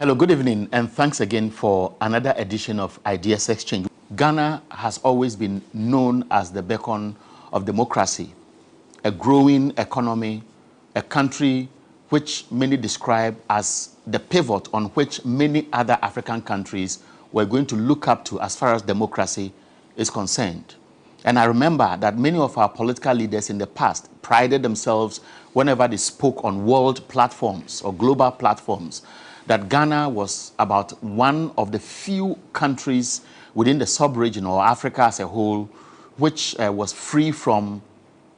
Hello, good evening, and thanks again for another edition of Ideas Exchange. Ghana has always been known as the beacon of democracy, a growing economy, a country which many describe as the pivot on which many other African countries were going to look up to as far as democracy is concerned. And I remember that many of our political leaders in the past prided themselves whenever they spoke on world platforms or global platforms that Ghana was about one of the few countries within the sub-region or Africa as a whole which was free from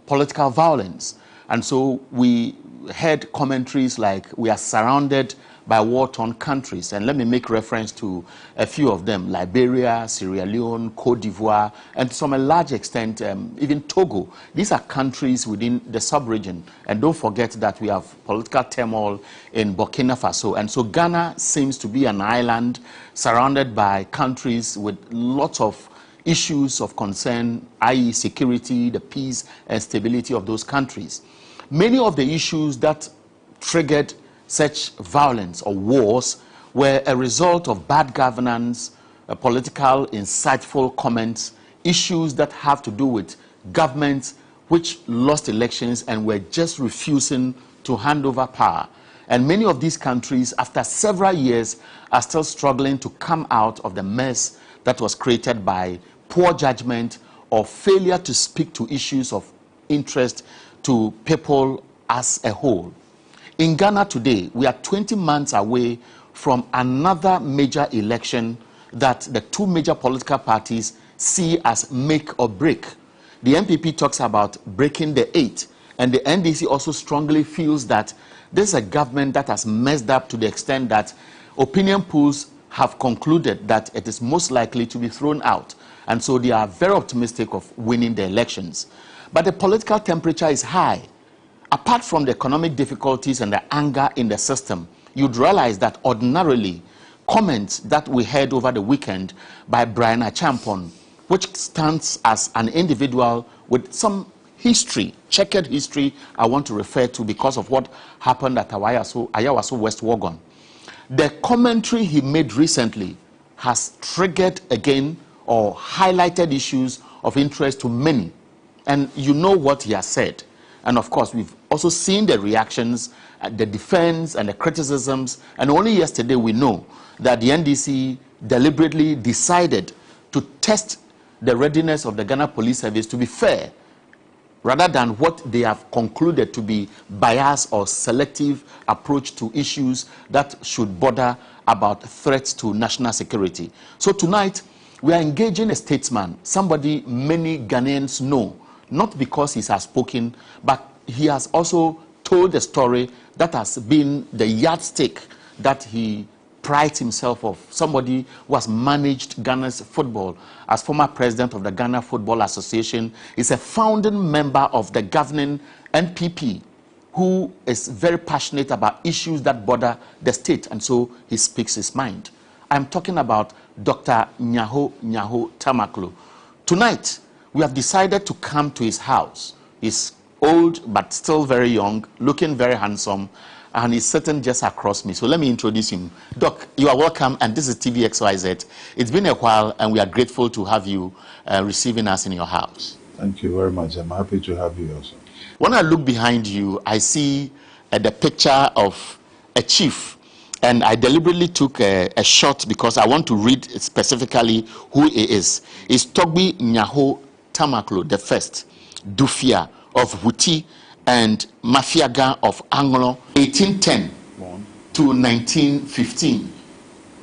political violence. And so we heard commentaries like we are surrounded by war-torn countries. And let me make reference to a few of them: Liberia, Sierra Leone, Cote d'Ivoire, and to some a large extent, even Togo. These are countries within the sub-region. And don't forget that we have political turmoil in Burkina Faso. And so Ghana seems to be an island surrounded by countries with lots of issues of concern, i.e. security, the peace and stability of those countries. Many of the issues that triggered such violence or wars were a result of bad governance, political, insightful comments, issues that have to do with governments which lost elections and were just refusing to hand over power. And many of these countries, after several years, are still struggling to come out of the mess that was created by poor judgment or failure to speak to issues of interest to people as a whole. In Ghana today, we are 20 months away from another major election that the two major political parties see as make or break. The NPP talks about breaking the 8, and the NDC also strongly feels that this is a government that has messed up to the extent that opinion polls have concluded that it is most likely to be thrown out. And so they are very optimistic of winning the elections. But the political temperature is high. Apart from the economic difficulties and the anger in the system, you'd realize that ordinarily comments that we heard over the weekend by Brian Achampon, which stands as an individual with some history, checkered history, I want to refer to because of what happened at Ayawaso West Wuogon. The commentary he made recently has triggered again or highlighted issues of interest to many. And you know what he has said. And of course, we've also seen the reactions, the defense and the criticisms. And only yesterday we know that the NDC deliberately decided to test the readiness of the Ghana Police Service to be fair, rather than what they have concluded to be biased or selective approach to issues that should border about threats to national security. So tonight, we are engaging a statesman, somebody many Ghanaians know, not because he has spoken, but he has also told a story that has been the yardstick that he prides himself of. Somebody who has managed Ghana's football as former president of the Ghana Football Association, is a founding member of the governing NPP, who is very passionate about issues that border the state, and so he speaks his mind. I'm talking about Dr. Nyaho Tamaklo. Tonight, we have decided to come to his house. He's old but still very young, looking very handsome, and he's sitting just across me. So let me introduce him. Doc, you are welcome, and this is TVXYZ. It's been a while, and we are grateful to have you receiving us in your house. Thank you very much. I'm happy to have you also. When I look behind you, I see the picture of a chief. And I deliberately took a shot because I want to read specifically who he is. It's Togbi Nyaho Tamaklo the First, Dufia of Huti and Mafiaga of Anglo, 1810 to 1915.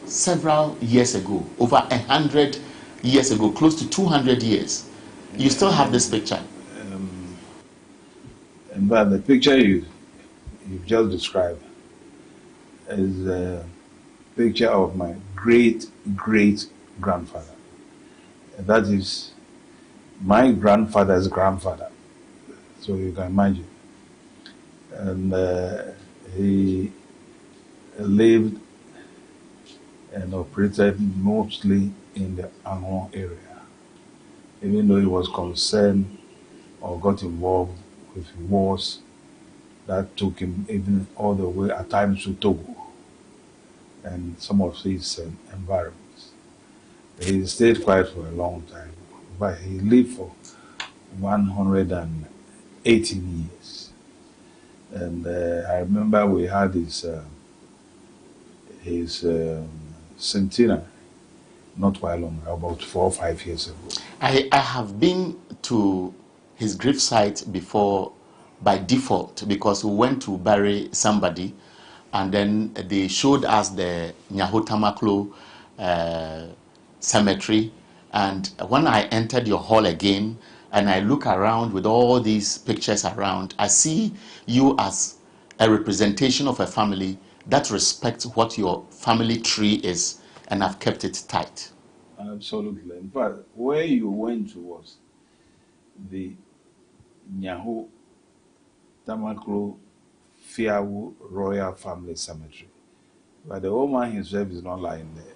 Several years ago, over 100 years ago, close to 200 years. You still have this picture? But the picture you've just described is a picture of my great great grandfather. That is my grandfather's grandfather. So you can imagine. And he lived and operated mostly in the Ahianyo area, even though he was concerned or got involved with wars that took him even all the way at times to Togo and some of his environments. He stayed quiet for a long time, but he lived for 118 years. And I remember we had his centenary not quite long, about 4 or 5 years ago. I have been to his gravesite before by default because we went to bury somebody and then they showed us the Nyahotamaklo cemetery. And when I entered your hall again and I look around with all these pictures around, I see you as a representation of a family that respects what your family tree is and have kept it tight. Absolutely. In fact, where you went to was the Nyaho Tamaklo Fiawu Royal Family Cemetery. But the old man himself is not lying there.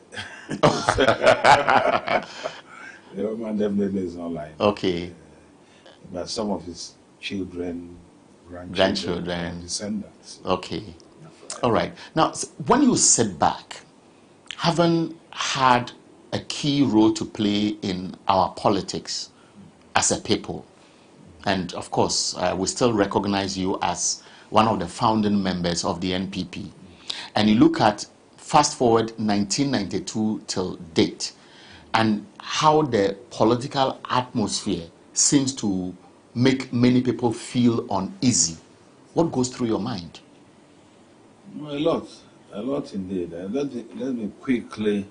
The old man definitely is not lying. Okay. But some of his children, grandchildren, Grandchildren. descendants. Okay. All right. Now, when you sit back, having had a key role to play in our politics as a people, and of course, we still recognize you as one of the founding members of the NPP, and you look at fast forward 1992 till date, and how the political atmosphere seems to make many people feel uneasy. What goes through your mind? A lot indeed. Let me quickly,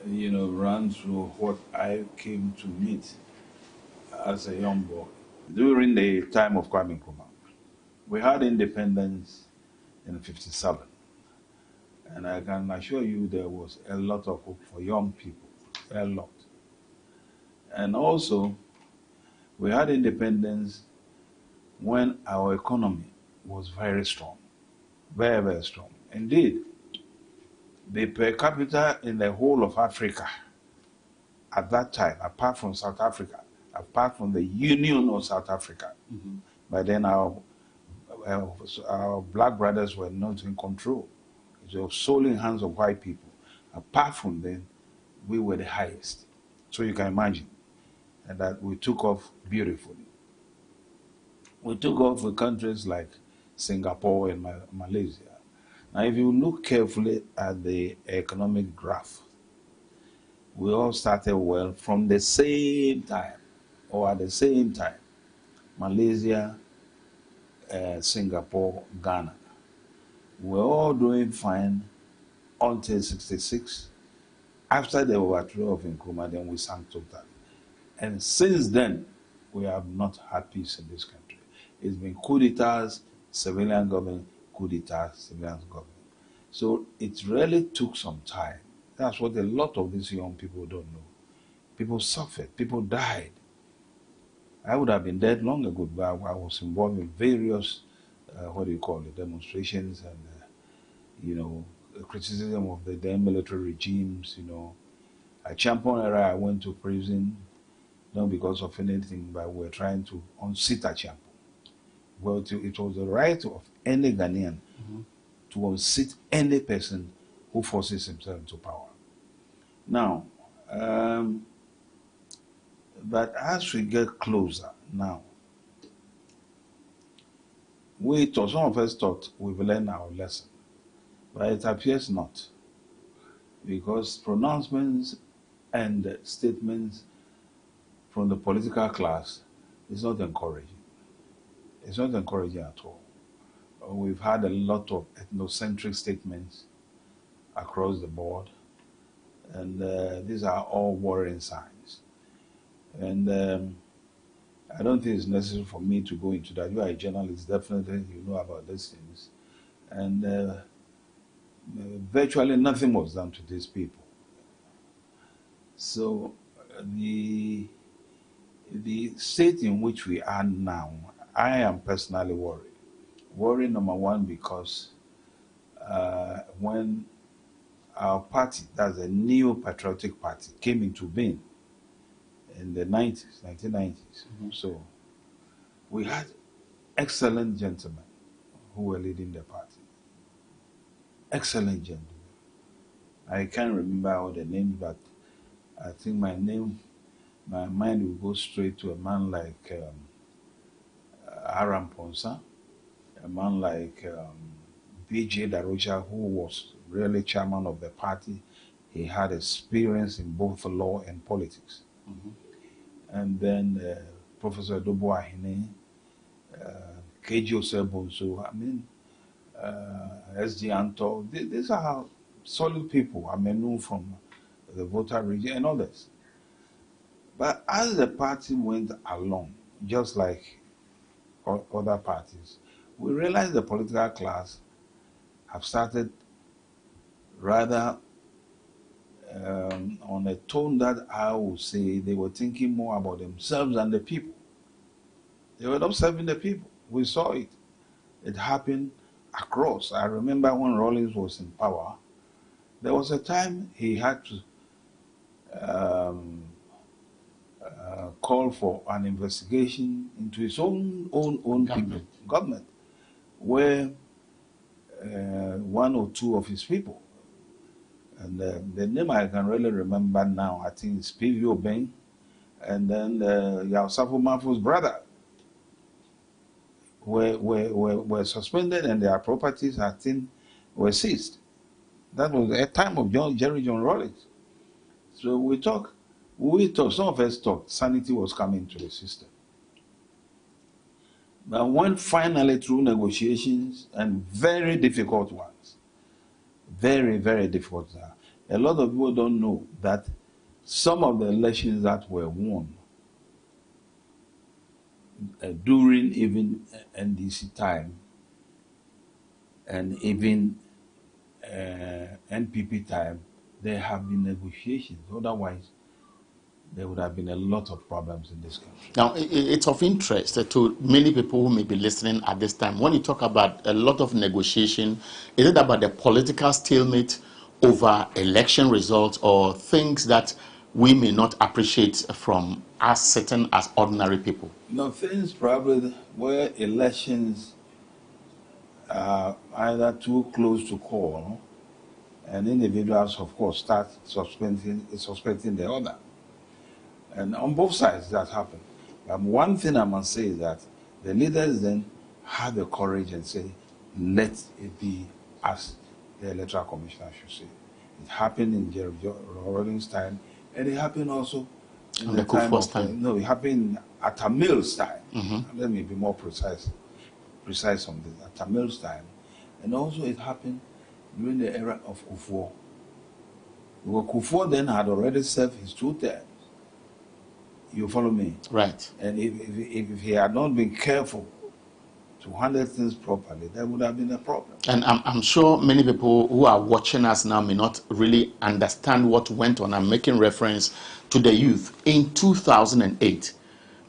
run through what I came to meet as a young boy. During the time of Kwame Nkrumah, we had independence in '57, and I can assure you there was a lot of hope for young people, a lot. And also, we had independence when our economy was very strong, very, very strong. Indeed, the per capita in the whole of Africa at that time, apart from South Africa, apart from the Union of South Africa, by then our black brothers were not in control. It was solely in hands of white people. Apart from them, we were the highest. So you can imagine that we took off beautifully. We took off with countries like Singapore and Malaysia. Now, if you look carefully at the economic graph, we all started well from the same time, or at the same time. Malaysia, Singapore, Ghana. We're all doing fine until '66. After the overthrow of Nkrumah, then we sank totally. And since then, we have not had peace in this country. It's been coup d'etats, civilian government, coup d'etats, civilian government. So it really took some time. That's what a lot of these young people don't know. People suffered, people died. I would have been dead long ago, but I was involved in various, demonstrations and, criticism of the then military regimes, At Champon era, I went to prison, not because of anything, but we were trying to unseat Champon. Well, it was the right of any Ghanaian to unseat any person who forces himself into power. Now, but as we get closer now, some of us thought we've learned our lesson, but it appears not, because pronouncements and statements from the political class is not encouraging. It's not encouraging at all. We've had a lot of ethnocentric statements across the board, and these are all worrying signs. And I don't think it's necessary for me to go into that. You are a journalist, definitely you know about these things. And virtually nothing was done to these people. So the state in which we are now, I am personally worried. Worry number one, because when our party, that's a new patriotic party, came into being in the 90s, 1990s. So we had excellent gentlemen who were leading the party. Excellent gentlemen. I can't remember all the names, but I think my mind will go straight to a man like Aram Ponsa, a man like B.J. Darocha, who was really chairman of the party. He had experience in both law and politics. And then Professor Dobo Ahine, K.J. Osebonso, I mean, S.G. Anto. These are solid people. I mean, from the voter region and others. But as the party went along, just like other parties, we realized the political class have started rather on a tone that I would say they were thinking more about themselves than the people. They were not serving the people. We saw it. It happened across. I remember when Rawlings was in power, there was a time he had to call for an investigation into his own government, where one or two of his people, and the name I can really remember now, I think it's P.V. Obeng, and then Yaosafo Mafu's brother, were suspended and their properties, I think, were seized. That was a time of Jerry John Rawlings. So we thought, some of us thought sanity was coming to the system. But when finally through negotiations, and very difficult ones, very, very difficult, a lot of people don't know that some of the elections that were won during even NDC time and even NPP time, there have been negotiations. Otherwise, there would have been a lot of problems in this country. Now, it's of interest to many people who may be listening at this time. When you talk about a lot of negotiation, is it about the political stalemate over election results, or things that we may not appreciate from us sitting as ordinary people? No, things probably where elections are either too close to call, and individuals, of course, start suspecting the other. And on both sides, that happened. One thing I must say is that the leaders then had the courage and say, let it be as the Electoral Commissioner should say. It happened in Jerry Rawlings' time, and it happened also in the time of no, it happened at Tamil's time. Let me be more precise on this. At Tamil's time, and also it happened during the era of Kufuor. Kufuor then had already served his 2 terms. You follow me? Right. And if he had not been careful to handle things properly, there would have been a problem. And I'm sure many people who are watching us now may not really understand what went on. I'm making reference to the youth. In 2008,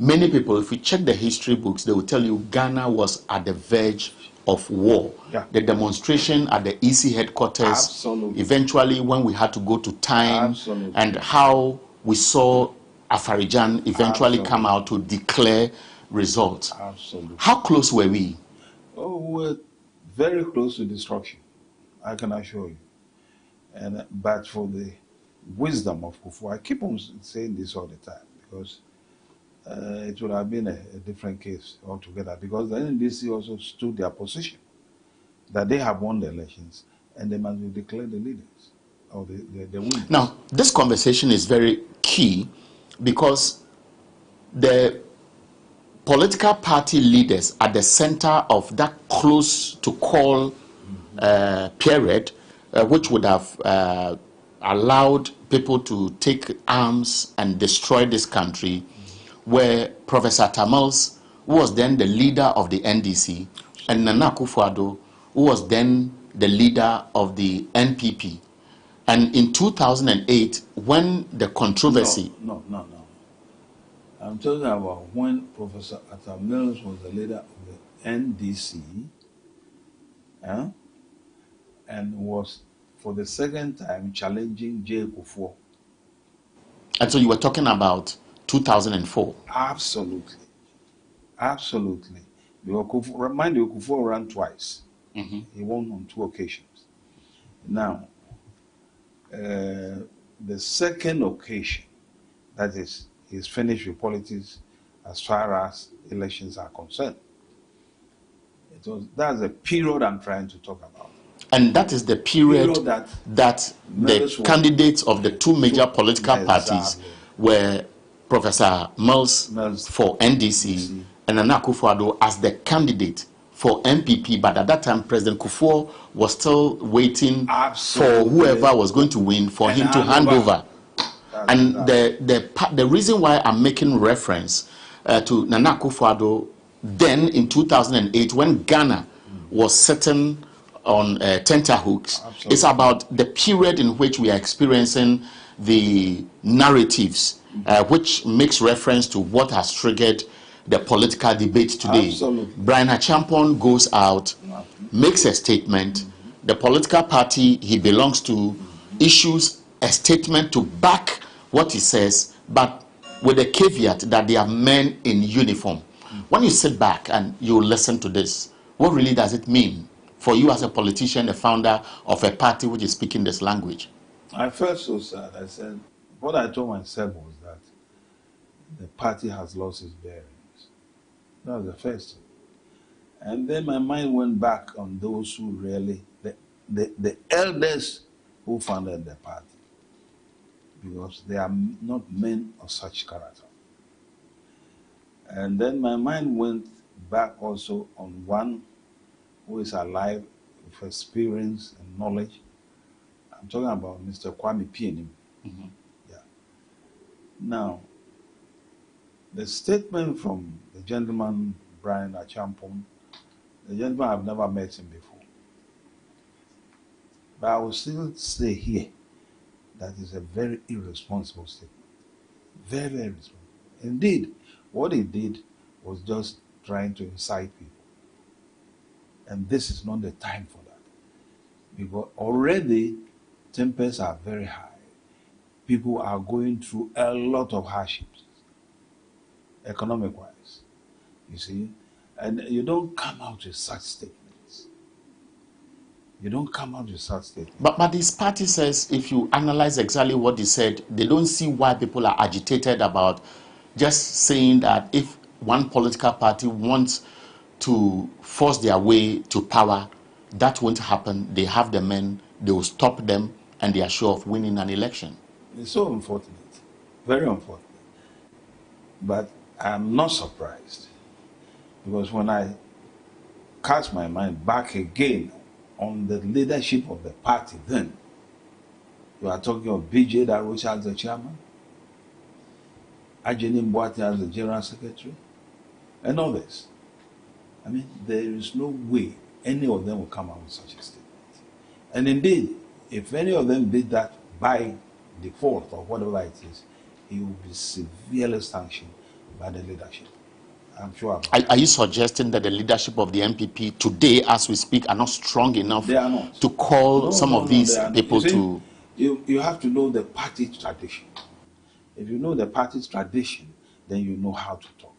many people, if you check the history books, they will tell you Ghana was at the verge of war. Yeah. The demonstration at the EC headquarters, Absolutely. Eventually when we had to go to time, Absolutely. and how we saw Afarijan eventually come out to declare results. Absolutely. How close were we? Oh, we were very close to destruction, I can assure you. And but for the wisdom of Kufuor, I keep on saying this all the time, because it would have been a different case altogether, because the NDC also stood their position that they have won the elections and they must be declared the leaders or the winners. Now, this conversation is very key, because the political party leaders at the center of that close to call period, which would have allowed people to take arms and destroy this country were Professor Tamils, who was then the leader of the NDC, and Nana Akufo-Addo, who was then the leader of the NPP. And in 2008, when the controversy... No. I'm talking about when Professor Atta Mills was the leader of the NDC, and was for the second time challenging J. Kufuor. And so you were talking about 2004. Absolutely. Because remind you, Kufuor ran twice. Mm-hmm. He won on 2 occasions. Now, the second occasion, that is, he's finished with politics as far as elections are concerned. That's the period I'm trying to talk about. And that is the period that the candidates of the 2 major political parties were Professor Mills for NDC and Nana Akufo-Addo as the candidate for NPP. But at that time, President Kufuor was still waiting for whoever was going to win for him to hand over. And the reason why I'm making reference to Nana Akufo-Addo then in 2008, when Ghana was sitting on tenterhooks, it's about the period in which we are experiencing the narratives, which makes reference to what has triggered the political debate today. Brian Achampon goes out, makes a statement. The political party he belongs to issues a statement to back what he says, but with a caveat that they are men in uniform. When you sit back and you listen to this, what really does it mean for you as a politician, a founder of a party which is speaking this language? I felt so sad. I said, what I told myself was that the party has lost its bearings. That was the first thing. And then my mind went back on those who really, the elders who founded the party, because they are not men of such character. And then my mind went back also on one who is alive with experience and knowledge. I'm talking about Mr. Kwame Pianim. Mm-hmm. Yeah. Now, the statement from the gentleman, Brian Achampon, the gentleman, I've never met him before. But I will still say here that is a very irresponsible statement. Very, very irresponsible. Indeed, what he did was just trying to incite people. And this is not the time for that. Because already tempers are very high. People are going through a lot of hardships, economic-wise, you see. And you don't come out with such statements. You don't come out with such statements. But this party says, if you analyze exactly what he said, they don't see why people are agitated about just saying that if one political party wants to force their way to power, that won't happen. They have the men, they will stop them, and they are sure of winning an election. It's so unfortunate, very unfortunate. But I'm not surprised, because when I cast my mind back again on the leadership of the party then, you are talking of B.J. Darusha as the chairman, Ajeni Mboate as the general secretary, and others. I mean, there is no way any of them will come out with such a statement. And indeed, if any of them did that by default or whatever it is, he will be severely sanctioned by the leadership. I'm sure. Are you suggesting that the leadership of the NPP today, as we speak, are not strong enough to call some of these people to... You have to know the party tradition. If you know the party's tradition, then you know how to talk.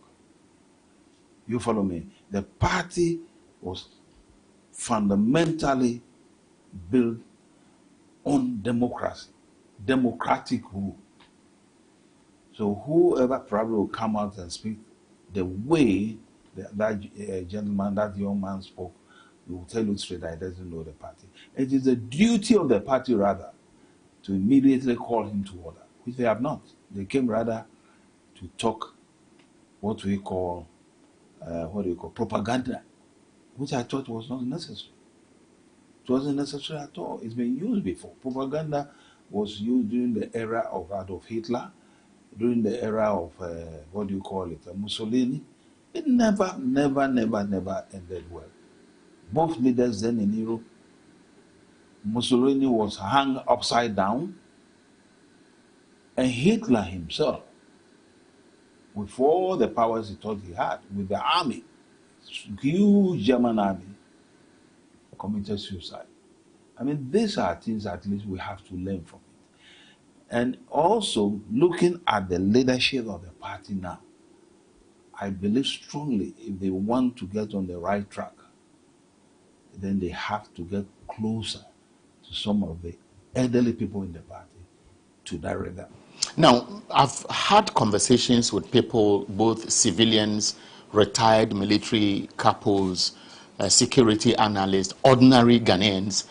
You follow me? The party was fundamentally built on democracy, democratic rule. So whoever probably will come out and speak the way that gentleman, that young man spoke, he will tell you straight that he doesn't know the party. It is the duty of the party, rather, to immediately call him to order, which they have not. They came rather to talk what we call, propaganda, which I thought was not necessary. It wasn't necessary at all. It's been used before. Propaganda was used during the era of Adolf Hitler, during the era of, what do you call it, Mussolini. It never ended well. Both leaders then in Europe, Mussolini was hung upside down, and Hitler himself, with all the powers he thought he had, with the army, huge German army, committed suicide. I mean, these are things at least we have to learn from it. And also, looking at the leadership of the party now, I believe strongly if they want to get on the right track, then they have to get closer to some of the elderly people in the party to direct them. Now, I've had conversations with people, both civilians, retired military couples, security analysts, ordinary Ghanaians,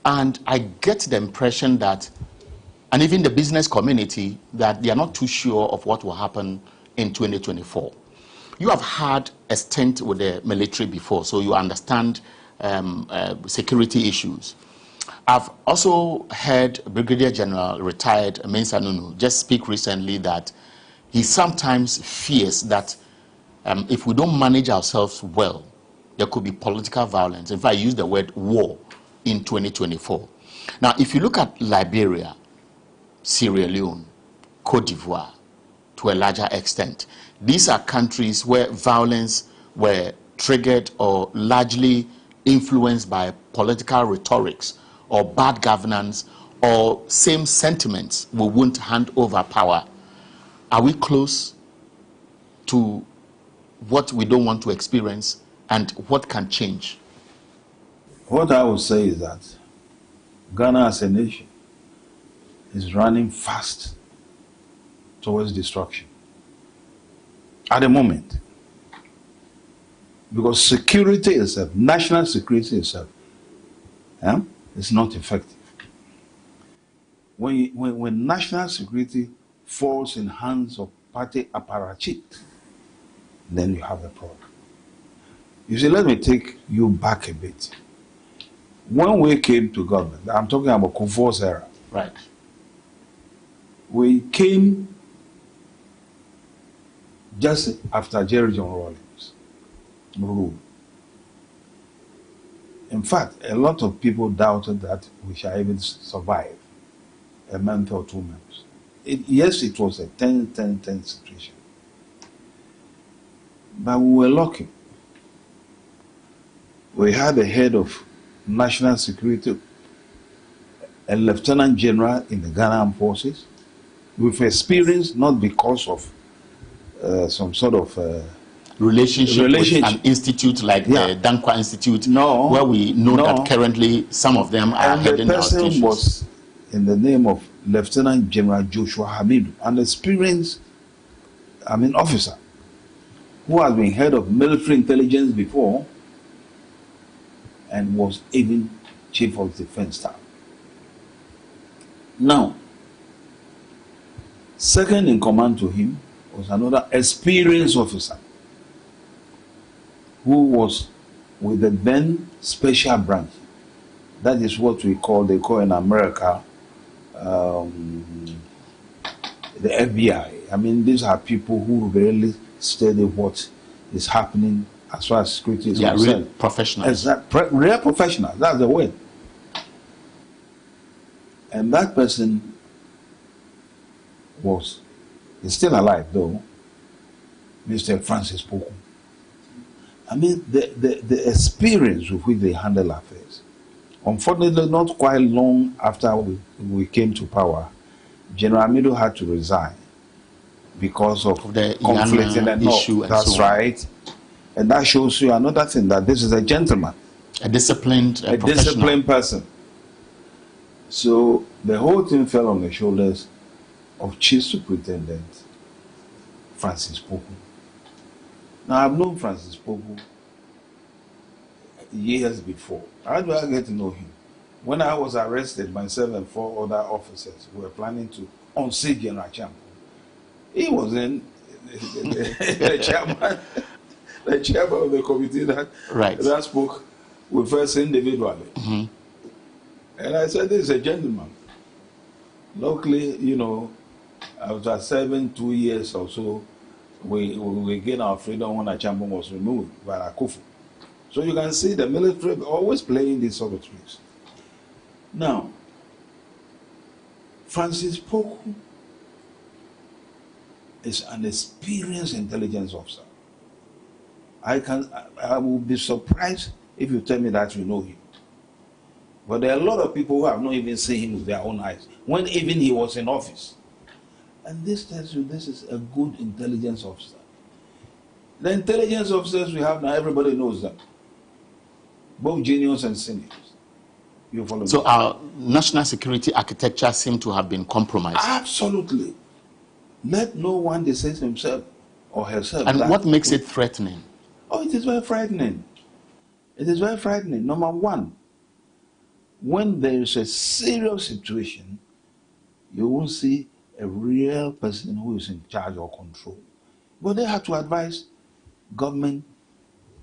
and I get the impression that, and even the business community, that they are not too sure of what will happen in 2024. You have had a stint with the military before, so you understand security issues. I've also heard Brigadier General retired Mensa Nunu just speak recently that he sometimes fears that if we don't manage ourselves well, there could be political violence. In fact, I use the word war in 2024. Now, if you look at Liberia, Sierra Leone, Cote d'Ivoire, to a larger extent, these are countries where violence were triggered or largely influenced by political rhetorics or bad governance or same sentiments. We won't hand over power. Are we close to what we don't want to experience, and what can change? What I would say is that Ghana as a nation is running fast towards destruction at the moment. Because security itself, national security itself, is not effective. When national security falls in hands of party apparatchiks, then you have a problem. You see, let me take you back a bit. When we came to government, I'm talking about Kufuor's era. Right. We came just after Jerry John Rawlings ruled. In fact, a lot of people doubted that we shall even survive a month or 2 months. Yes, it was a tense situation. But we were lucky. We had a head of national security, a lieutenant general in the Ghana Armed Forces, with experience, not because of some sort of relationship with an institute like the Dankwa Institute, where we know that currently some of them are heading our stations. And the person was in the name of Lieutenant General Joshua Hamidu, an experienced, officer who has been head of military intelligence before and was even chief of defense staff. Now, second in command to him was another experienced officer who was with the then special branch. That is what they call in America the FBI. These are people who really study what is happening as far as security is concerned. Real professionals. Real professionals, that's the word. And that person is still alive though, Mr. Francis Poku. The experience with which they handle affairs. Unfortunately, not quite long after we came to power, General Hamidu had to resign because of the conflict in the north. That's right. And that shows you another thing, that this is a gentleman. A disciplined person. So the whole thing fell on the shoulders of Chief Superintendent Francis Poku. Now, I've known Francis Poku years before. How do I get to know him? When I was arrested, myself and 4 other officers were planning to unseat General Champo. He was in the chairman of the committee that spoke with us individually. Mm-hmm. And I said, this is a gentleman. Luckily, after 2 years or so, we gained our freedom when Achampon was removed by Akufu. So you can see the military always playing these sort of tricks. Now, Francis Poku is an experienced intelligence officer. I will be surprised if you tell me that you know him. But there are a lot of people who have not even seen him with their own eyes, when even he was in office. And this tells you this is a good intelligence officer. The intelligence officers we have now, everybody knows them, both juniors and seniors. You follow So me? our national security architecture seemed to have been compromised. Absolutely. Let no one deceive himself or herself. And what makes it threatening? Oh, it is very frightening. It is very frightening. Number one, when there is a serious situation, you won't see a real person who is in charge or control. But they have to advise government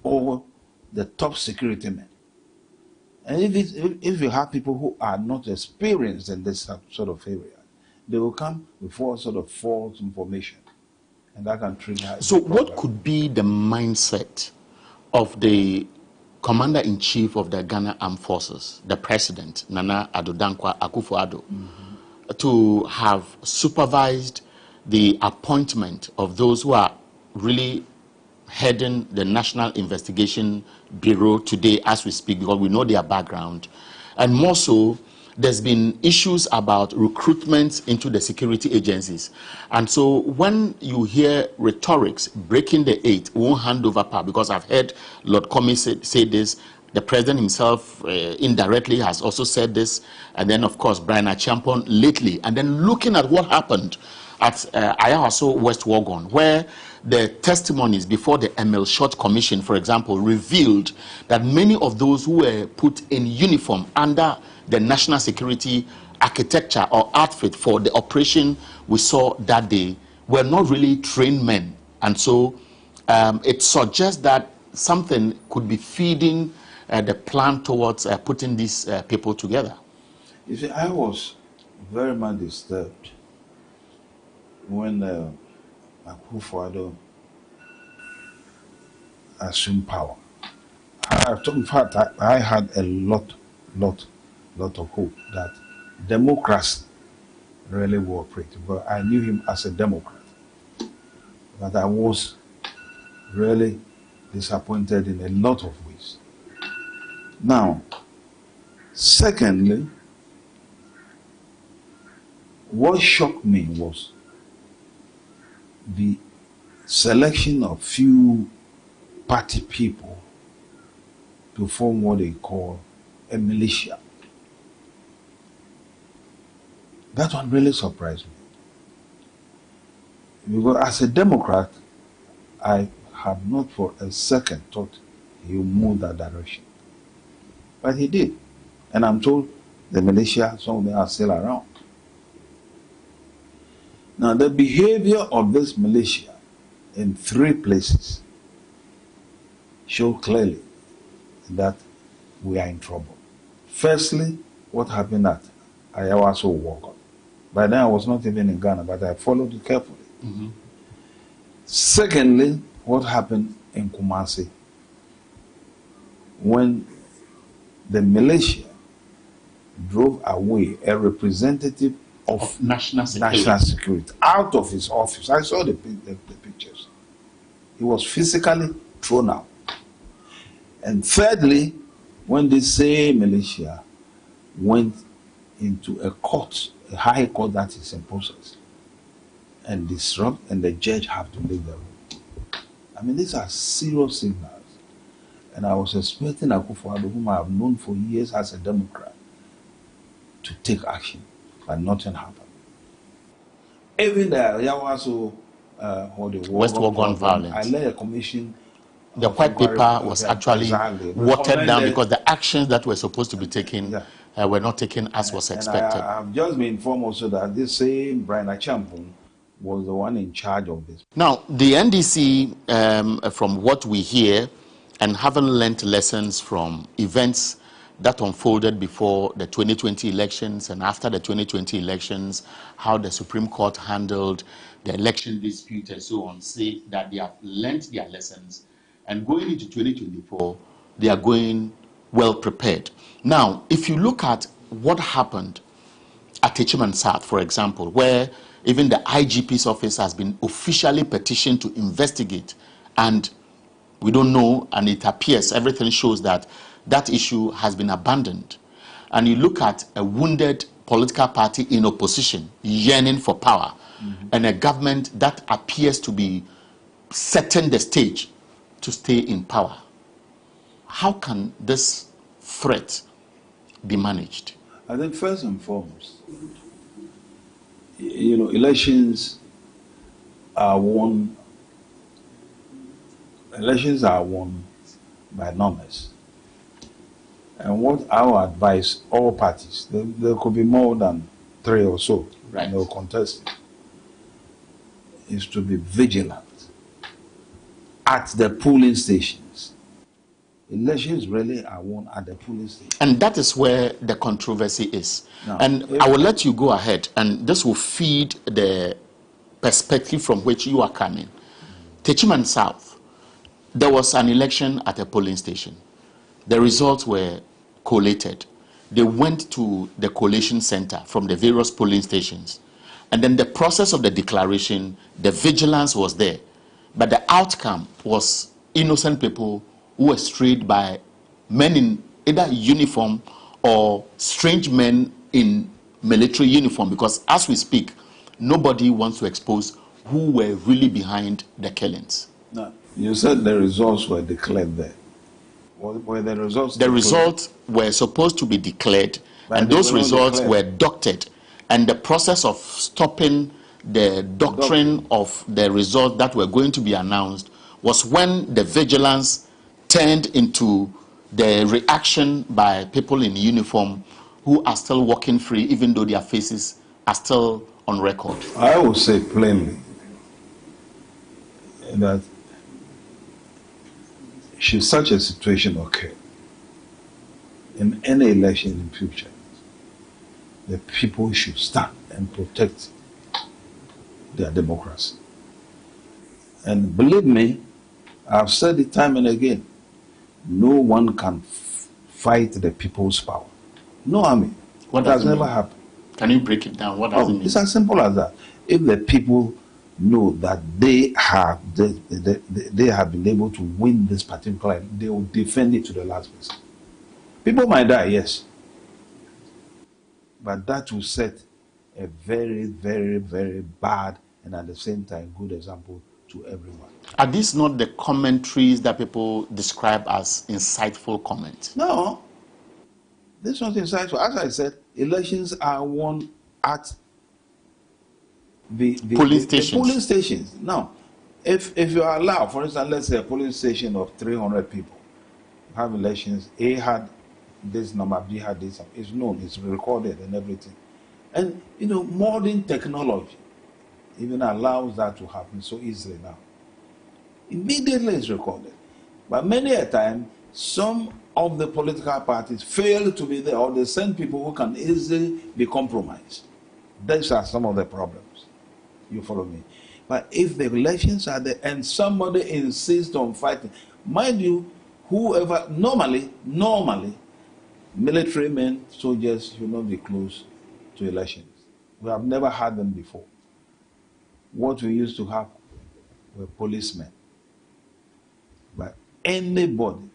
or the top security men. And if you have people who are not experienced in this sort of area, they will come before sort of false information. And that can trigger. So what could be the mindset of the Commander-in-Chief of the Ghana Armed Forces, the President, Nana Addo Dankwa Akufo-Addo, to have supervised the appointment of those who are really heading the National Investigation Bureau today as we speak, because we know their background? And more so, there's been issues about recruitment into the security agencies. And so when you hear rhetorics, breaking the eight, won't hand over power, because I've heard Lord Comey say this, the president himself indirectly has also said this, and then of course Brian Achampon lately, and then looking at what happened at Ayawaso West Wuogon, where the testimonies before the ML Short Commission, for example, revealed that many of those who were put in uniform under the national security architecture or outfit for the operation we saw that day were not really trained men. And so it suggests that something could be feeding the plan towards putting these people together. You see, I was very much disturbed when Akufo-Addo assumed power. In fact, I had a lot of hope that democracy really will operate. But I knew him as a Democrat. But I was really disappointed in a lot of ways. Now, secondly, what shocked me was the selection of few party people to form what they call a militia. That one really surprised me. Because as a Democrat, I had not for a second thought he would move that direction. But he did. And I'm told the militia, some of them are still around. Now, the behavior of this militia in three places show clearly that we are in trouble. Firstly, what happened at Ayawaso Wuogon. By then I was not even in Ghana, but I followed it carefully. Secondly, what happened in Kumasi when the militia drove away a representative of national security out of his office. I saw the pictures. He was physically thrown out. And thirdly, when the same militia went into a court, a high court that is in process, and disrupt, and the judge have to leave the room. I mean, these are serious signals. And I was expecting Akufo-Addo, whom I have known for years as a Democrat, to take action, but nothing happened. Even the Ayawaso or the West Wuogon violence, I led a commission. The white paper was actually watered down because the actions that were supposed to be taken were not taken as was expected. I have just been informed also that this same Brian Achampon was the one in charge of this. Now, the NDC, from what we hear, and having learnt lessons from events that unfolded before the 2020 elections and after the 2020 elections, how the Supreme Court handled the election dispute and so on, say that they have learnt their lessons, and going into 2024, they are going well prepared. Now, if you look at what happened at Techiman South, for example, where even the IGP's office has been officially petitioned to investigate, and we don't know, and it appears, everything shows that that issue has been abandoned. And you look at a wounded political party in opposition, yearning for power, and a government that appears to be setting the stage to stay in power. How can this threat be managed? I think first and foremost, elections are won by numbers. And what I would advise all parties, there could be more than 3 or so, right, contesting, is to be vigilant at the polling stations. Elections really are won at the polling station. And that is where the controversy is. Now, and I will let you go ahead, and this will feed the perspective from which you are coming. Techiman South, there was an election at a polling station. The results were collated. They went to the collation center from the various polling stations. And then the process of the declaration, the vigilance was there. But the outcome was innocent people who were strayed by men in either uniform or strange men in military uniform, because as we speak, nobody wants to expose who were really behind the killings. Now, you said the results were declared there. Were the results The results were supposed to be declared, and those results were doctored. And the process of stopping the doctrine of the results that were going to be announced was when the vigilance turned into the reaction by people in uniform who are still walking free, even though their faces are still on record. I will say plainly that should such a situation occur in any election in future, the people should stand and protect their democracy. And believe me, I've said it time and again, no one can fight the people's power. No army. What has never happened. Can you break it down? What does it mean? It's as simple as that. If the people know that they have been able to win this particular, they will defend it to the last person. People might die, yes, but that will set a very, very, very bad and at the same time good example to everyone. Are these not the commentaries that people describe as insightful comments? No, this is not insightful. As I said, elections are won at the polling stations. Now, if you allow, for instance, let's say a polling station of 300 people have elections, A had this number, B had this, it's known, it's recorded and everything. And, modern technology even allows that to happen so easily now. Immediately it's recorded. But many a time, some of the political parties fail to be there, or they send people who can easily be compromised. Those are some of the problems. You follow me? But if the elections are there and somebody insists on fighting, mind you, whoever, normally, military men, soldiers should not be close to elections. We have never had them before. What we used to have were policemen. But anybody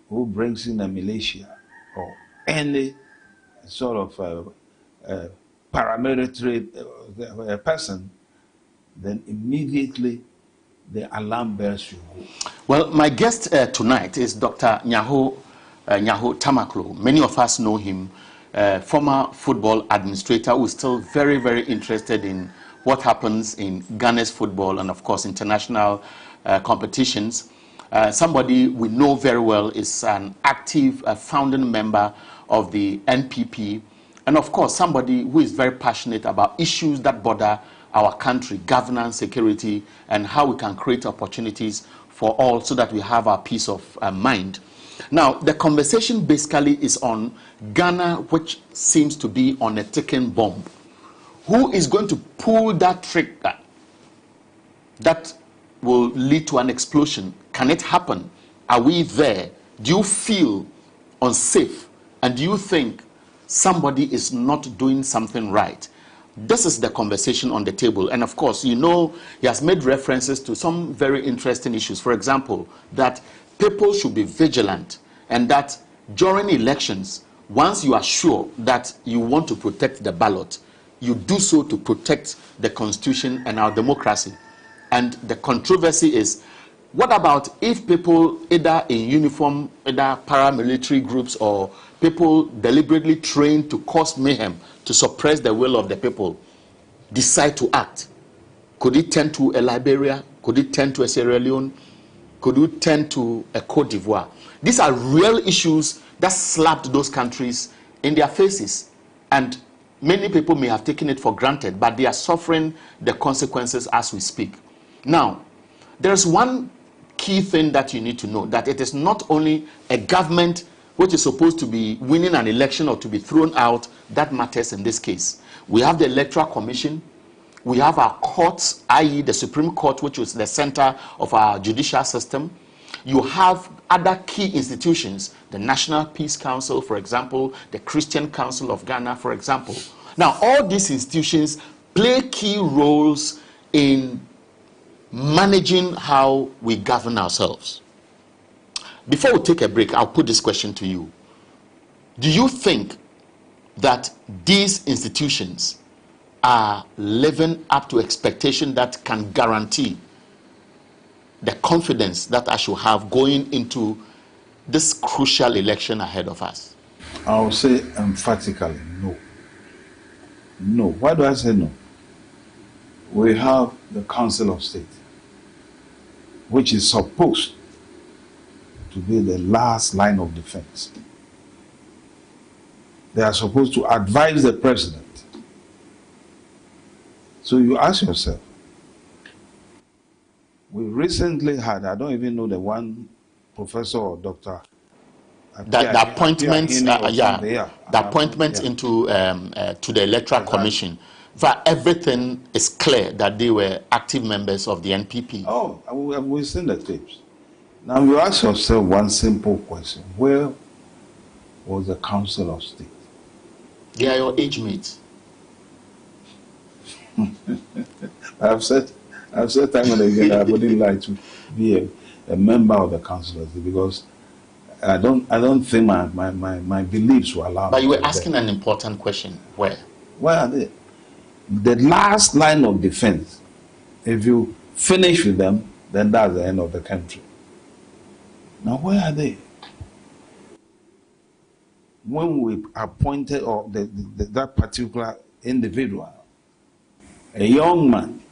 who brings in a militia or any sort of paramilitary person, then immediately the alarm bells should go. Well, my guest tonight is Dr. Nyaho Tamaklo. Many of us know him, former football administrator who is still very, very interested in what happens in Ghana's football and, of course, international competitions. Somebody we know very well, is an active founding member of the NPP, and, of course, somebody who is very passionate about issues that border our country, governance, security, and how we can create opportunities for all so that we have our peace of mind. Now, the conversation basically is on Ghana, which seems to be on a ticking bomb. Who is going to pull that trigger that will lead to an explosion? Can it happen? Are we there? Do you feel unsafe? And do you think somebody is not doing something right? This is the conversation on the table. And of course, you know, he has made references to some very interesting issues. For example, that people should be vigilant, and that during elections, once you are sure that you want to protect the ballot, you do so to protect the Constitution and our democracy. And the controversy is, what about if people, either in uniform, either paramilitary groups or people deliberately trained to cause mayhem, to suppress the will of the people, decide to act? Could it turn to a Liberia? Could it turn to a Sierra Leone? Could it turn to a Cote d'Ivoire? These are real issues that slapped those countries in their faces. And many people may have taken it for granted, but they are suffering the consequences as we speak. Now, there's one key thing that you need to know, that it is not only a government which is supposed to be winning an election or to be thrown out that matters in this case. We have the Electoral Commission, we have our courts, i.e. the Supreme Court, which is the center of our judicial system. You have other key institutions, the National Peace Council, for example, the Christian Council of Ghana, for example. Now, all these institutions play key roles in managing how we govern ourselves. Before we take a break, I'll put this question to you. Do you think that these institutions are living up to expectation that can guarantee the confidence that I should have going into this crucial election ahead of us? I'll say emphatically no. No. Why do I say no? We have the Council of State, which is supposed to be the last line of defense. They are supposed to advise the president. So you ask yourself, we recently had, I don't even know the one professor or doctor, the appointments, the appointments into to the Electoral Commission. For everything is clear that they were active members of the NPP. Oh, we've seen the tapes. Now you ask yourself one simple question: where was the Council of State? They are your age mates. I've said time and again I wouldn't like to be a member of the Council of State because I don't think my beliefs will allow. But you were asking an important question. Where? Where are they? The last line of defense. If you finish with them, then that's the end of the country. Now where are they? When we appointed or that particular individual, a young man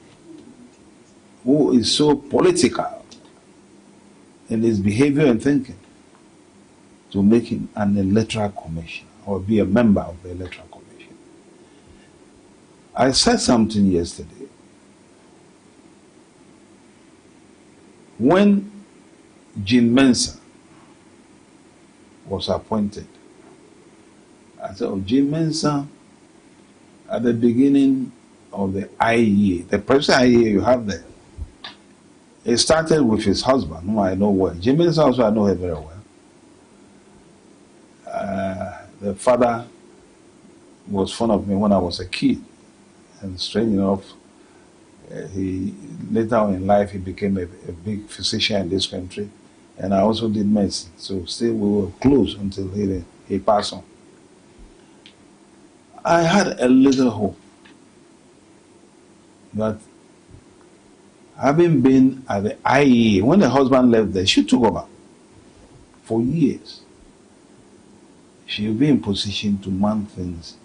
who is so political in his behavior and thinking, to make him an electoral commissioner or be a member of the electoral commission. I said something yesterday. When Jean Mensah was appointed, I said, oh, Jean Mensah, at the beginning of the IEA, the present IEA you have there, it started with his husband, whom I know well. Jean Mensah also, I know her very well. The father was fond of me when I was a kid. And strange enough, he later on in life he became a big physician in this country, and I also did medicine. So still we were close until he passed on. I had a little hope that having been at the IEA, when the husband left there, she took over for years. She will be in position to man things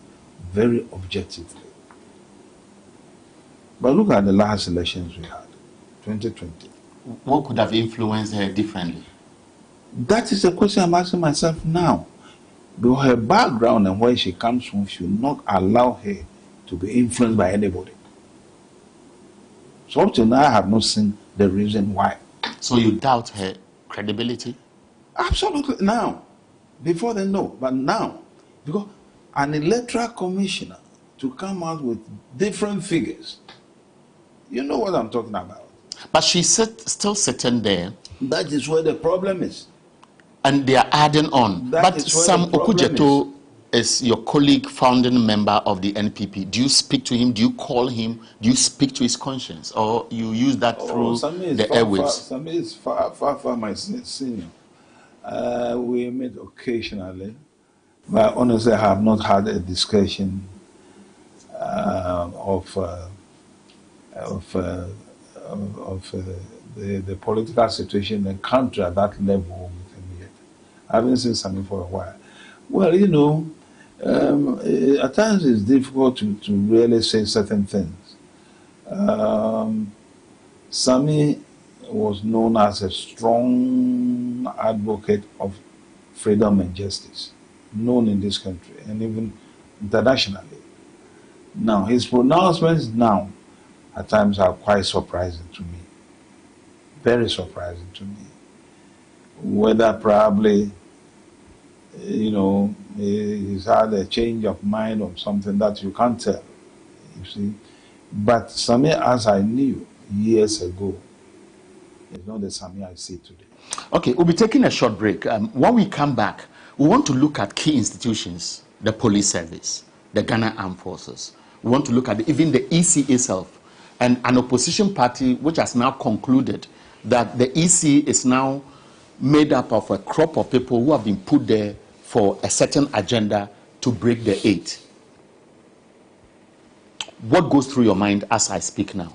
very objectively. But look at the last elections we had, 2020. What could have influenced her differently? That is the question I'm asking myself now. Because her background and where she comes from should not allow her to be influenced by anybody. So up till now, I have not seen the reason why. So you doubt her credibility? Absolutely. Now, before then, no, but now, because an electoral commissioner to come out with different figures, you know what I'm talking about. But she's still sitting there. That is where the problem is. And they are adding on. That But is where Sam the problem Okujeto is your colleague, founding member of the NPP. Do you speak to him? Do you call him? Do you speak to his conscience? Or you use that through the airwaves? Sami is far my senior. We meet occasionally, but honestly, I have not had a discussion of the political situation in the country at that level with him yet. I haven't seen Sami for a while. Well, you know, at times it's difficult to really say certain things. Sami was known as a strong advocate of freedom and justice, known in this country and even internationally. Now, his pronouncements now at times are quite surprising to me, very surprising to me. Whether probably, you know, he's had a change of mind or something that you can't tell, you see. But Sami, as I knew years ago, is not the Sami I see today. Okay, we'll be taking a short break. When we come back, we want to look at key institutions, the police service, the Ghana Armed Forces. We want to look at even the EC itself and an opposition party which has now concluded that the EC is now made up of a crop of people who have been put there for a certain agenda to break the eight. What goes through your mind as I speak now?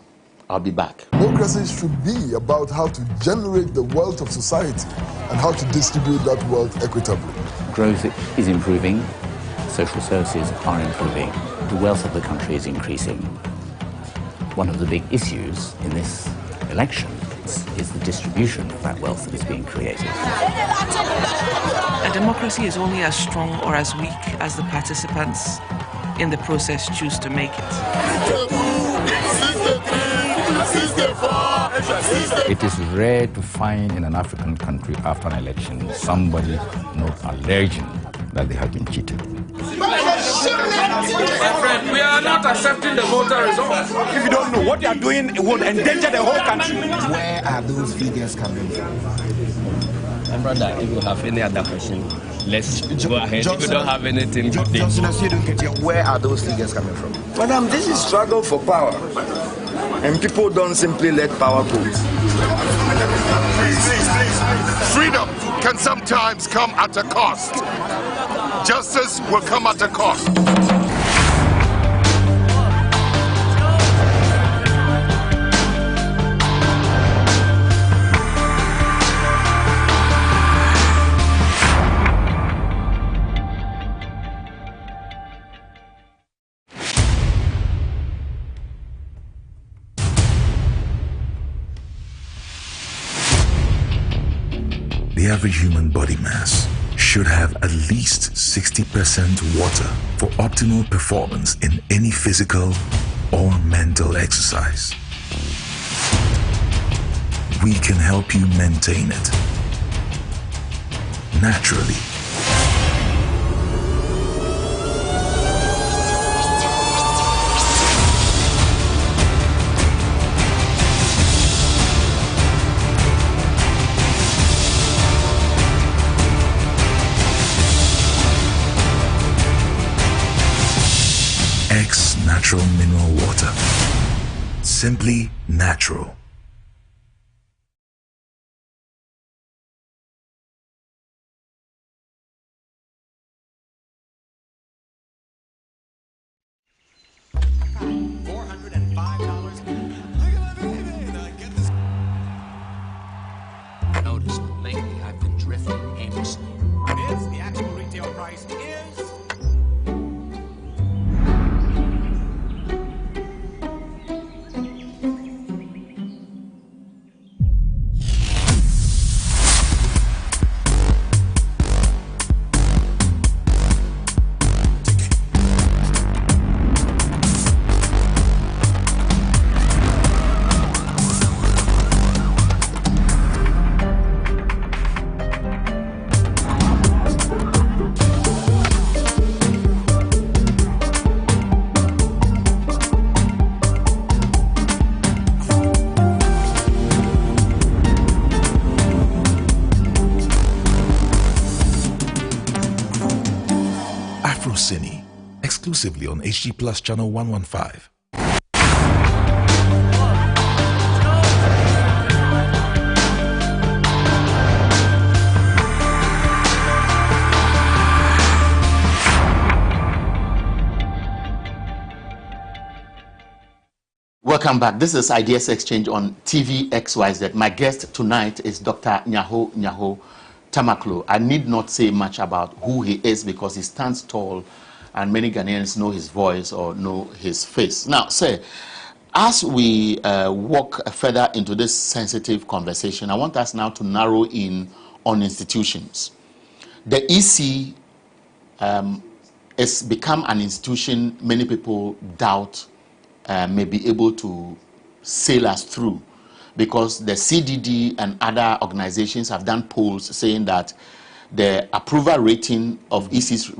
I'll be back. Democracy should be about how to generate the wealth of society and how to distribute that wealth equitably. Growth is improving, social services are improving, the wealth of the country is increasing. One of the big issues in this election is the distribution of that wealth that is being created. A democracy is only as strong or as weak as the participants in the process choose to make it. It is rare to find in an African country after an election somebody not alleging that they have been cheated. My friend, we are not accepting the voter results. If you don't know what you are doing, it will endanger the whole country. Where are those figures coming from? My brother, if you have any other question, let's go ahead. If you don't have anything, Johnson, where are those figures coming from? Madam, this is struggle for power. And people don't simply let power go. Please. Freedom can sometimes come at a cost. Justice will come at a cost. The average human body mass should have at least 60% water for optimal performance in any physical or mental exercise. We can help you maintain it naturally. Natural mineral water. Simply natural. Notice lately I've been drifting aimlessly. The actual retail price is... exclusively on HG Plus Channel 115. Welcome back. This is Ideas Exchange on TV XYZ. My guest tonight is Dr. Nyaho Tamaklo. I need not say much about who he is because he stands tall and many Ghanaians know his voice or know his face. Now, sir, as we walk further into this sensitive conversation, I want us now to narrow in on institutions. The EC has become an institution many people doubt may be able to sail us through, because the CDD and other organizations have done polls saying that the approval rating of EC's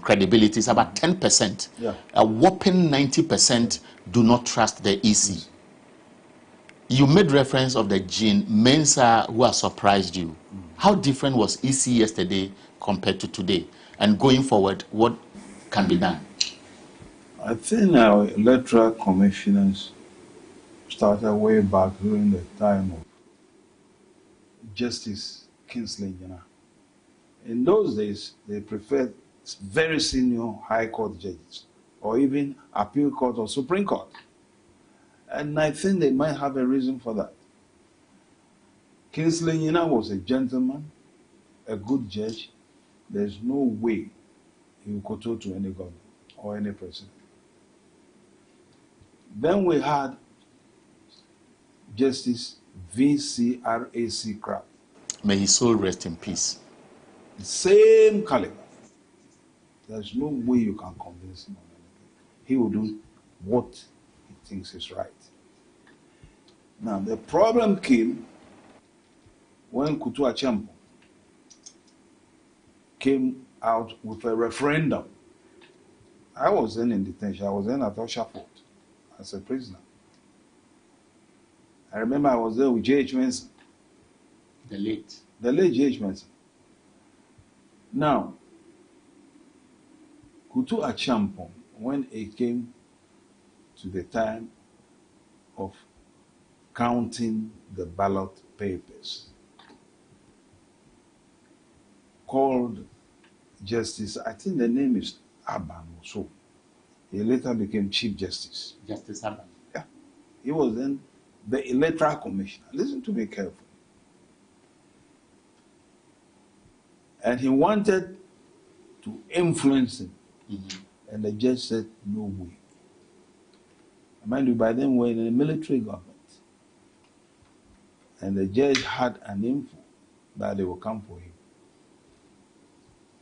credibility is about 10%. Yeah. A whopping 90% do not trust the EC. You made reference of the Jean Mensah who has surprised you. How different was EC yesterday compared to today? And going forward, what can be done? I think our electoral commissioners started way back during the time of Justice Kingsley Jenner. In those days, they preferred very senior high court judges, or even appeal court or Supreme Court. And I think they might have a reason for that. Kingsley Jenner was a gentleman, a good judge. There's no way he would kowtow to any government or any president. Then we had Justice V.C.R.A.C. Craft. May his soul rest in peace. The same caliber. There's no way you can convince him of anything. He will do what he thinks is right. Now, the problem came when Kutu Acheampong came out with a referendum. I was then in detention. I was then at Usher Fort as a prisoner. I remember I was there with J.H. Manson. The late J.H. Manson. Now, Kutu Acheampong, when it came to the time of counting the ballot papers, called Justice, I think the name is Aban or so. He later became Chief Justice. Justice Aban. Yeah. He was then the Electoral Commissioner. Listen to me carefully. And he wanted to influence him. And the judge said, no way. And mind you, by then we were in a military government. And the judge had an info that they will come for him.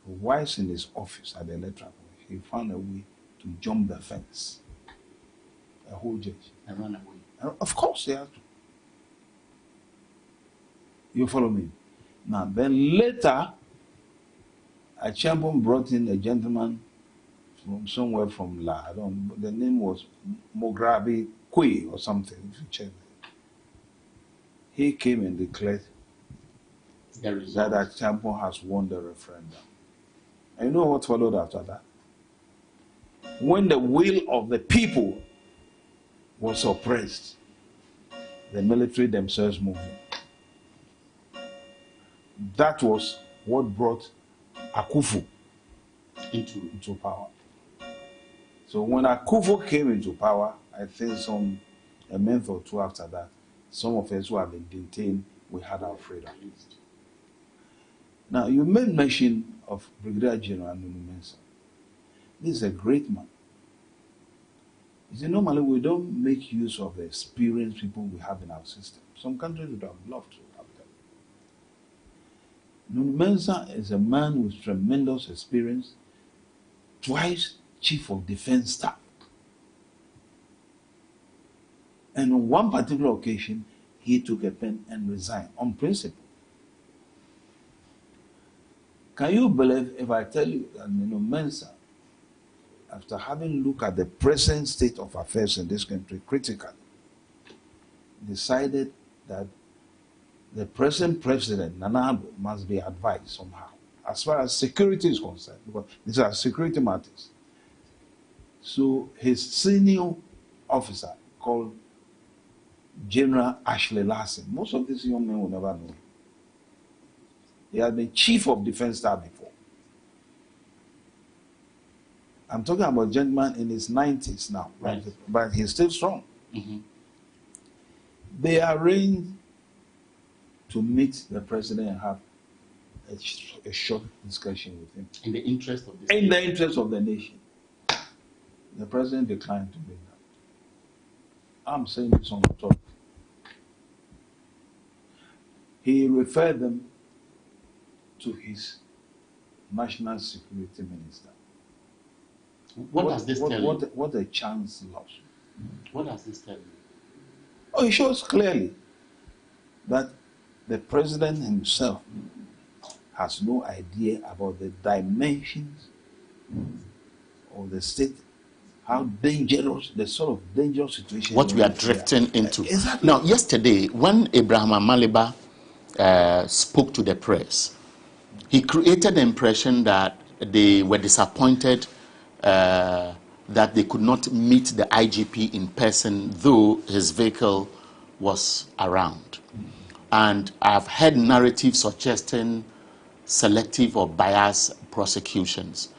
Whilst in his office at the Electoral Commission, he found a way to jump the fence. A whole judge. And run away. And of course he had to. You follow me? Now, then later, Acheampong brought in a gentleman from somewhere from La. I don't know, the name was Mograbi Kwe or something, if you check it. He came and declared that Acheampong has won the referendum. And you know what followed after that? When the will of the people was suppressed, the military themselves moved in. That was what brought Akufo into power. So when Akufo came into power, I think a month or two after that, some of us who have been detained, we had our freedom. Now, you made mention of Brigadier General Nunu Mensah. This is a great man. You see, normally we don't make use of the experienced people we have in our system. Some countries would have loved to have them. Nunu Mensah is a man with tremendous experience, twice Chief of Defense Staff. And on one particular occasion, he took a pen and resigned on principle. Can you believe if I tell you that Mensah, after having looked at the present state of affairs in this country critically, decided that the present president, Nana Addo, must be advised somehow, as far as security is concerned, because these are security matters. So his senior officer called General Ashley Larson. Most of these young men will never know him. He had been chief of defense staff before. I'm talking about a gentleman in his 90s now, right? But he's still strong. Mm-hmm. They arranged to meet the president and have a short discussion with him. In the interest of the In the interest of the nation. The president declined to do that. I'm saying this on the top. He referred them to his national security minister. What does this tell you? What a chance lost. What does this tell you? Oh, it shows clearly that the president himself has no idea about the dimensions of the state, how dangerous, the sort of dangerous situation. What we are drifting into. Exactly. Now, yesterday, when Abraham Amaliba spoke to the press, he created the impression that they were disappointed that they could not meet the IGP in person, though his vehicle was around. And I've heard narratives suggesting selective or biased prosecutions.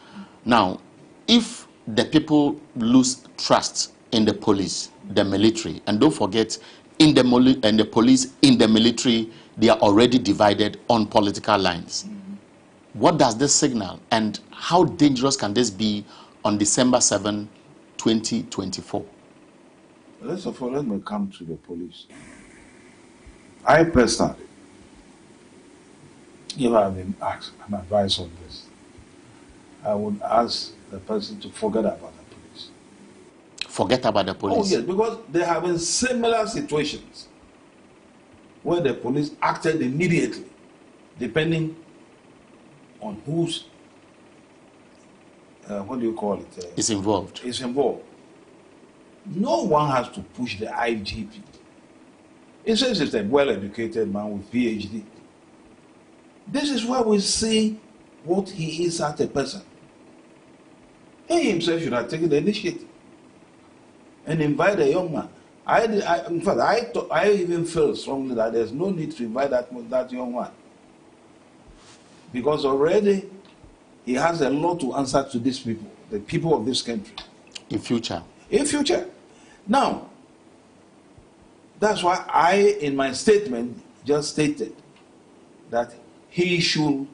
Now, if the people lose trust in the police, the military, and don't forget, in the police, in the military, they are already divided on political lines. What does this signal, and how dangerous can this be on December 7, 2024? First of all, let me come to the police. I personally, if I have been asked an advice on this, I would ask the person to forget about the police. Forget about the police? Oh, yes, because there have been similar situations where the police acted immediately, depending on who's, what do you call it? Is involved. Is involved. No one has to push the IGP. It says it's a well-educated man with PhD. This is where we see what he is as a person. He himself should have taken the initiative and invite a young man. In fact, I even feel strongly that there's no need to invite that young man, because already he has a lot to answer to these people, the people of this country. In future. In future. Now, that's why I, in my statement, just stated that he should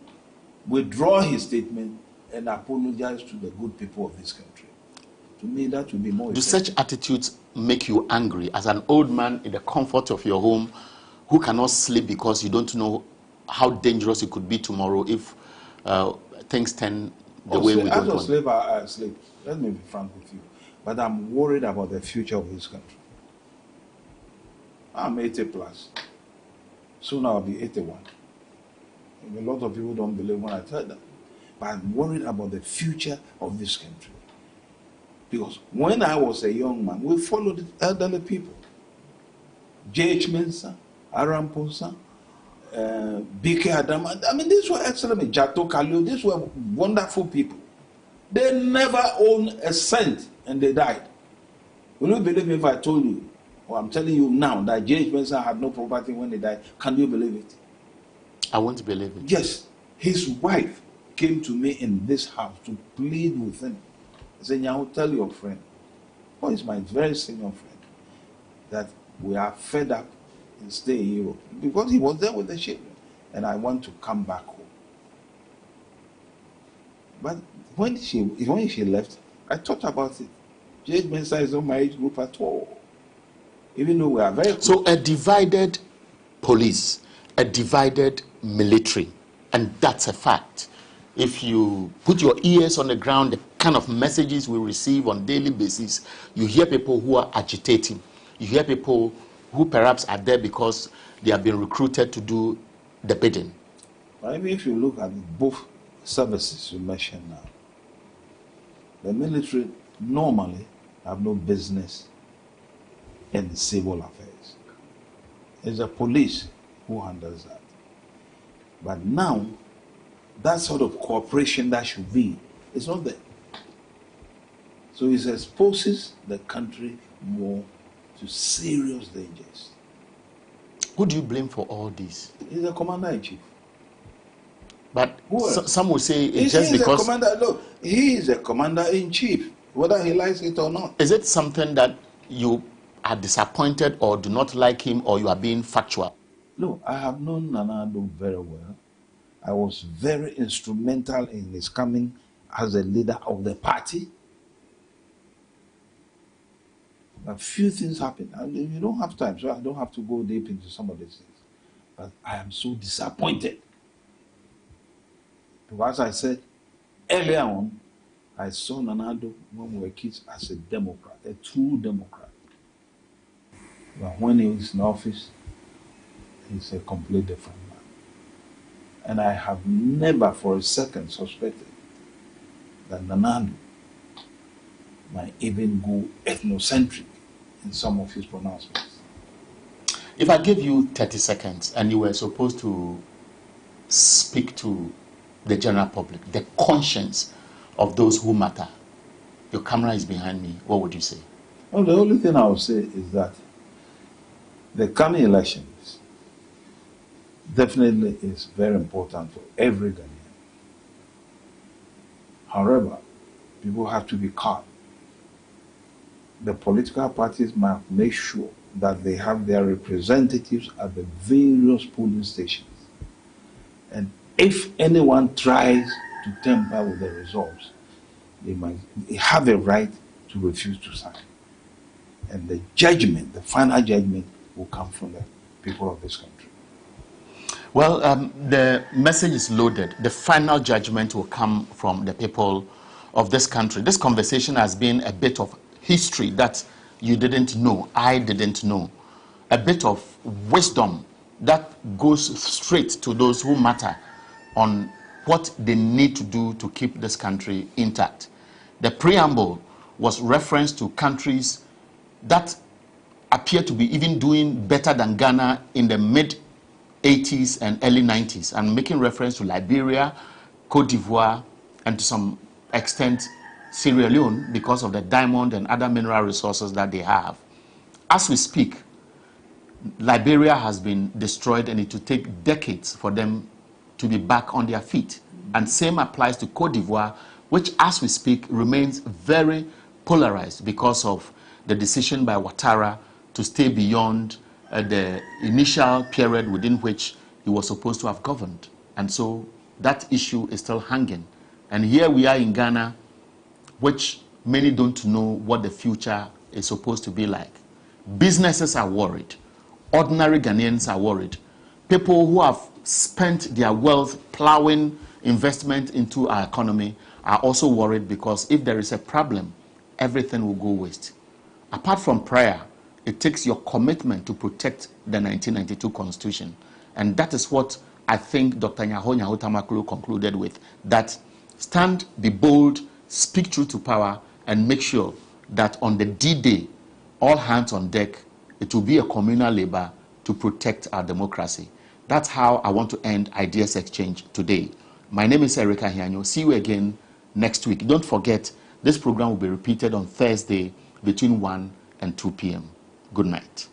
withdraw his statement and apologize to the good people of this country. To me, that would be more Do effective. such attitudes make you angry as an old man in the comfort of your home who cannot sleep because you don't know how dangerous it could be tomorrow if things turn the way we don't want? Slave. Let me be frank with you. But I'm worried about the future of this country. I'm 80 plus. Soon I'll be 81. And a lot of people don't believe when I tell them. But I'm worried about the future of this country. Because when I was a young man, we followed elderly people. J.H. Mensah, Aramposa, B.K. Adama. I mean, these were excellent. Jato Kalio, these were wonderful people. They never owned a cent and they died. Will you believe me if I told you, or I'm telling you now, that J.H. Mensah had no property when he died? Can you believe it? I won't believe it. Yes. His wife came to me in this house to plead with him. He said, Nyahu, tell your friend, who is my very senior friend, that we are fed up and stay in Europe. Because he was there with the children. And I want to come back home. But when she left, I thought about it. J.H. Mensah is not my age group at all. Even though we are very close. So a divided police, a divided military, and that's a fact. If you put your ears on the ground, the kind of messages we receive on a daily basis, you hear people who are agitating. You hear people who perhaps are there because they have been recruited to do the bidding. But even if you look at both services you mentioned now, the military normally have no business in civil affairs. It's the police who handles that. But now, that sort of cooperation that should be, it's not there. So it exposes the country more to serious dangers. Who do you blame for all this? He's a commander-in-chief. But some will say it's just because... He is a commander-in-chief, whether he likes it or not. Is it something that you are disappointed or do not like him, or you are being factual? No, I have known Nana Addo very well. I was very instrumental in his coming as a leader of the party. A few things happened. I mean, you don't have time, so I don't have to go deep into some of these things. But I am so disappointed. Because as I said earlier on, I saw Nana Addo when we were kids as a Democrat, a true Democrat. But when he was in office, he's a completely different man. And I have never for a second suspected that Nana Addo might even go ethnocentric in some of his pronouncements. If I give you 30 seconds and you were supposed to speak to the general public, the conscience of those who matter, your camera is behind me, what would you say? Well, the only thing I would say is that the coming elections definitely is very important for every Ghanaian. However, people have to be calm. The political parties must make sure that they have their representatives at the various polling stations. And if anyone tries to tamper with the results, they have a right to refuse to sign. And the judgment, the final judgment, will come from the people of this country. Well, the message is loaded. The final judgment will come from the people of this country. This conversation has been a bit of history that you didn't know, I didn't know. A bit of wisdom that goes straight to those who matter on what they need to do to keep this country intact. The preamble was reference to countries that appear to be even doing better than Ghana in the mid-80s and early 90s, and making reference to Liberia, Cote d'Ivoire, and to some extent Sierra Leone because of the diamond and other mineral resources that they have. As we speak, Liberia has been destroyed, and it will take decades for them to be back on their feet. And same applies to Cote d'Ivoire, which as we speak remains very polarized because of the decision by Ouattara to stay beyond the initial period within which he was supposed to have governed. And so that issue is still hanging. And here we are in Ghana, which many don't know what the future is supposed to be like. Businesses are worried. Ordinary Ghanaians are worried. People who have spent their wealth plowing investment into our economy are also worried, because if there is a problem, everything will go waste. Apart from prayer, it takes your commitment to protect the 1992 Constitution. And that is what I think Dr. Nyaho Tamakulu concluded with, that stand, be bold, speak truth to power, and make sure that on the D-Day, all hands on deck, it will be a communal labor to protect our democracy. That's how I want to end Ideas Exchange today. My name is Ahianyo. See you again next week. Don't forget, this program will be repeated on Thursday between 1 and 2 p.m. Good night.